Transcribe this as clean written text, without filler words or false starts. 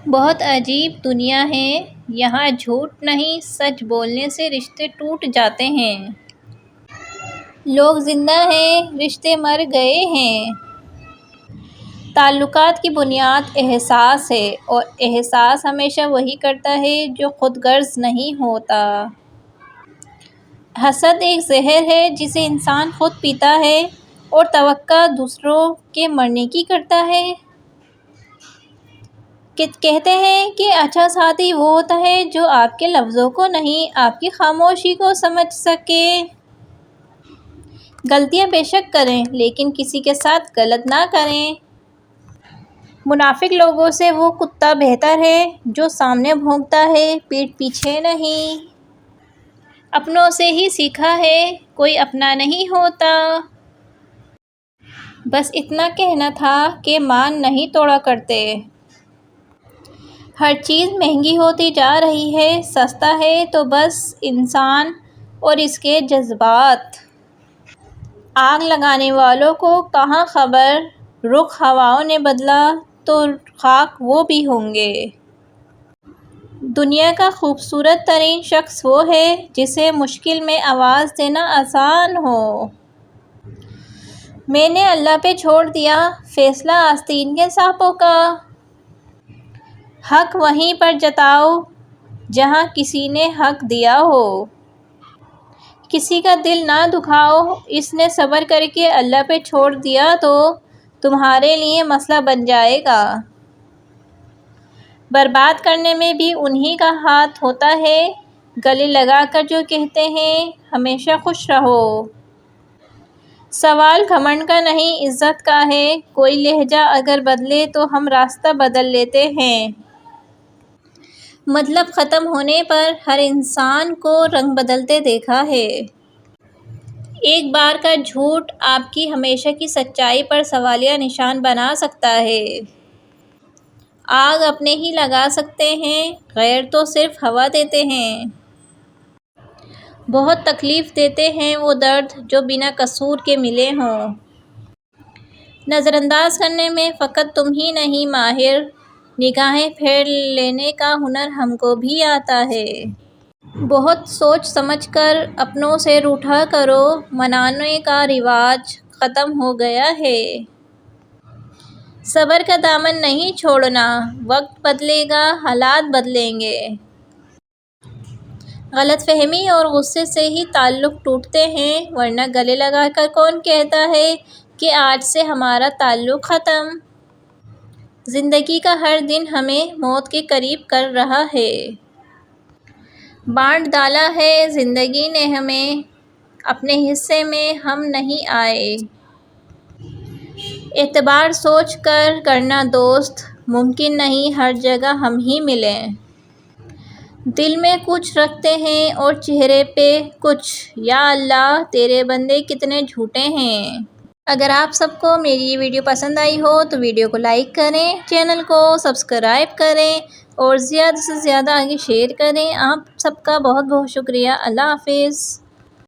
بہت عجیب دنیا ہے، یہاں جھوٹ نہیں سچ بولنے سے رشتے ٹوٹ جاتے ہیں۔ لوگ زندہ ہیں، رشتے مر گئے ہیں۔ تعلقات کی بنیاد احساس ہے، اور احساس ہمیشہ وہی کرتا ہے جو خود غرض نہیں ہوتا۔ حسد ایک زہر ہے جسے انسان خود پیتا ہے اور توقع دوسروں کے مرنے کی کرتا ہے۔ کہتے ہیں کہ اچھا ساتھی وہ ہوتا ہے جو آپ کے لفظوں کو نہیں، آپ کی خاموشی کو سمجھ سکے۔ غلطیاں بے شک کریں لیکن کسی کے ساتھ غلط نہ کریں۔ منافق لوگوں سے وہ کتا بہتر ہے جو سامنے بھونکتا ہے، پیٹھ پیچھے نہیں۔ اپنوں سے ہی سیکھا ہے، کوئی اپنا نہیں ہوتا۔ بس اتنا کہنا تھا کہ مان نہیں توڑا کرتے۔ ہر چیز مہنگی ہوتی جا رہی ہے، سستا ہے تو بس انسان اور اس کے جذبات۔ آگ لگانے والوں کو کہاں خبر، رخ ہواؤں نے بدلا تو خاک وہ بھی ہوں گے۔ دنیا کا خوبصورت ترین شخص وہ ہے جسے مشکل میں آواز دینا آسان ہو۔ میں نے اللہ پہ چھوڑ دیا فیصلہ آستین کے سانپوں کا۔ حق وہیں پر جتاؤ جہاں کسی نے حق دیا ہو۔ کسی کا دل نہ دکھاؤ، اس نے صبر کر کے اللہ پہ چھوڑ دیا تو تمہارے لیے مسئلہ بن جائے گا۔ برباد کرنے میں بھی انہی کا ہاتھ ہوتا ہے، گلے لگا کر جو کہتے ہیں ہمیشہ خوش رہو۔ سوال گھمنڈ کا نہیں عزت کا ہے، کوئی لہجہ اگر بدلے تو ہم راستہ بدل لیتے ہیں۔ مطلب ختم ہونے پر ہر انسان کو رنگ بدلتے دیکھا ہے۔ ایک بار کا جھوٹ آپ کی ہمیشہ کی سچائی پر سوالیہ نشان بنا سکتا ہے۔ آگ اپنے ہی لگا سکتے ہیں، غیر تو صرف ہوا دیتے ہیں۔ بہت تکلیف دیتے ہیں وہ درد جو بنا قصور کے ملے ہوں۔ نظر انداز کرنے میں فقط تم ہی نہیں ماہر، نگاہیں پھیر لینے کا ہنر ہم کو بھی آتا ہے۔ بہت سوچ سمجھ کر اپنوں سے روٹھا کرو، منانے کا رواج ختم ہو گیا ہے۔ صبر کا دامن نہیں چھوڑنا، وقت بدلے گا حالات بدلیں گے۔ غلط فہمی اور غصے سے ہی تعلق ٹوٹتے ہیں، ورنہ گلے لگا کر کون کہتا ہے کہ آج سے ہمارا تعلق ختم۔ زندگی کا ہر دن ہمیں موت کے قریب کر رہا ہے۔ بانٹ ڈالا ہے زندگی نے ہمیں، اپنے حصے میں ہم نہیں آئے۔ اعتبار سوچ کر کرنا دوست، ممکن نہیں ہر جگہ ہم ہی ملیں۔ دل میں کچھ رکھتے ہیں اور چہرے پہ کچھ، یا اللہ تیرے بندے کتنے جھوٹے ہیں۔ اگر آپ سب کو میری یہ ویڈیو پسند آئی ہو تو ویڈیو کو لائک کریں، چینل کو سبسکرائب کریں اور زیادہ سے زیادہ آگے شیئر کریں۔ آپ سب کا بہت بہت شکریہ۔ اللہ حافظ۔